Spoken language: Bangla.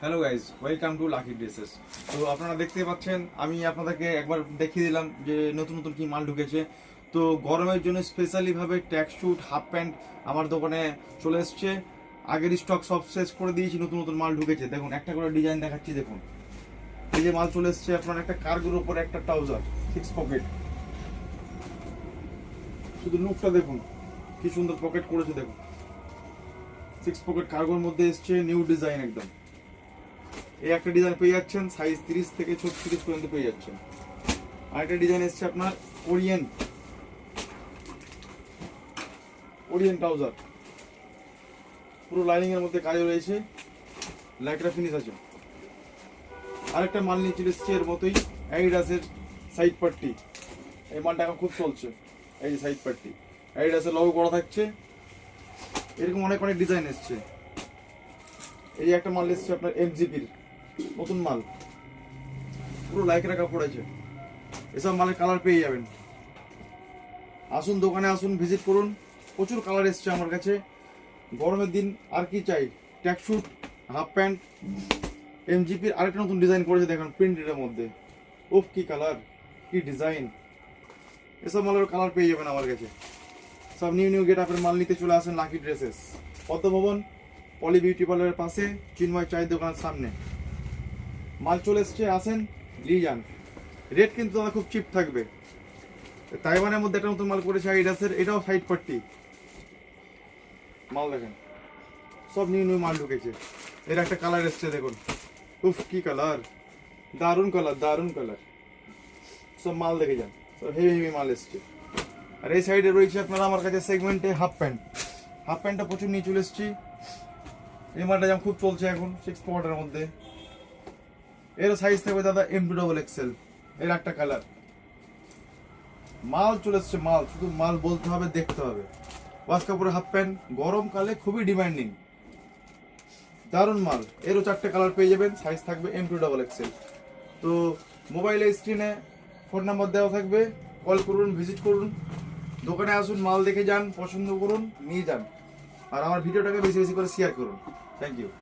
Hello guys, welcome to lucky dresses. তো আপনারা দেখতে পাচ্ছেন, আমি আপনাদেরকে একবার দেখিয়ে দিলাম যে নতুন নতুন কি মাল ঢুকেছে। তো গরমের জন্য স্পেশালিভাবে ট্র্যাক স্যুট, হাফ প্যান্ট আমার দোকানে চলে এসছে। আগের স্টক সব শেষ করে দিয়েছি, নতুন নতুন মাল ঢুকেছে। দেখুন, একটা করে ডিজাইন দেখাচ্ছি। দেখুন, এই যে মাল চলে এসছে আপনার, একটা কার্গোর উপরে একটা ট্রাউজার 6 পকেট। শুধু লুকটা দেখুন, কি সুন্দর পকেট করেছে। দেখুন, 6 পকেট কার্গোর মধ্যে এসছে, নিউ ডিজাইন একদম। এই একটা ডিজাইন পেয়ে যাচ্ছেন, সাইজ 30 থেকে 36 পর্যন্ত পেয়ে যাচ্ছেন। আরেকটা ডিজাইন এসছে আপনার ওরিয়েন ট্রাউজার, পুরো লাইনিং এর মধ্যে কাজ রয়েছে, লাইকরা ফিনিশ আছে। আরেকটা মাল নিয়ে চলে এসছে এর মতোই, অ্যাডিডাসের সাইড পাট্টি। এই মালটা এখন খুব চলছে, এই যে সাইড পাট্টি, অ্যাডিডাসের লোগো করা থাকছে। এরকম অনেক অনেক ডিজাইন এসছে। এই একটা মাল এসছে আপনার এমজিপির নতুন মাল, পুরো লাইকরা কাপড় আছে। এসব মালের কালার পেয়ে যাবেন। আসুন দোকানে, আসুন ভিজিট করুন। প্রচুর কালার এসছে আমার কাছে। গরমের দিন আর কি চাই, ট্র্যাকস্যুট, হাফ প্যান্ট, এমজিপির আরেকটা নতুন ডিজাইন করেছে দেখুন, প্রিন্টের মধ্যে। ওফ, কি কালার, কি ডিজাইন! এসব মালের কালার পেয়ে যাবেন আমার কাছে। সব নিউ নিউ গেট আপের মাল নিতে চলে আসেন লাকি ড্রেসেস, পদ্মভবন পলি বিউটি পার্লারের পাশে, চিন্ময় চায়ের দোকানের সামনে। মাল চলে এসছে, আসেন নিয়ে যান। রেট কিন্তু দাদা খুব চিপ থাকবে। তাইওয়ানের মধ্যে একটা নতুন মাল করেছে অ্যাডিডাসের, এটাও সাইড পাট্টি মাল। দেখেন, সব নিউ নিউ মাল ঢুকেছে। এর একটা কালার এসছে দেখুন, উফ কি কালার, দারুণ কালার, দারুণ কালার। সব মাল দেখে যান, সব হেভি হেভি মাল এসছে। আর এই সাইডে রয়েছে আপনারা আমার কাছে সেগমেন্টে হাফ প্যান্টটা প্রচুর নিয়ে চলে এসেছি। এই মালটা যেমন খুব চলছে এখন, 6 পকেটের মধ্যে। এর সাইজ থাকবে দাদা M2XL। এর একটা কালার। মাল চলে এসছে, মাল শুধু মাল বলতে হবে, দেখতে হবে। ওয়াশ কাপড়ের হাফ প্যান্ট গরমকালে খুবই ডিমান্ডিং, দারুণ মাল। এরও 4টে কালার পেয়ে যাবেন, সাইজ থাকবে M2XL। তো মোবাইলের স্ক্রিনে ফোন নাম্বার দেওয়া থাকবে, কল করুন, ভিজিট করুন, দোকানে আসুন, মাল দেখে যান, পছন্দ করুন, নিয়ে যান। আর আমার ভিডিওটাকে বেশি বেশি করে শেয়ার করুন। Thank you.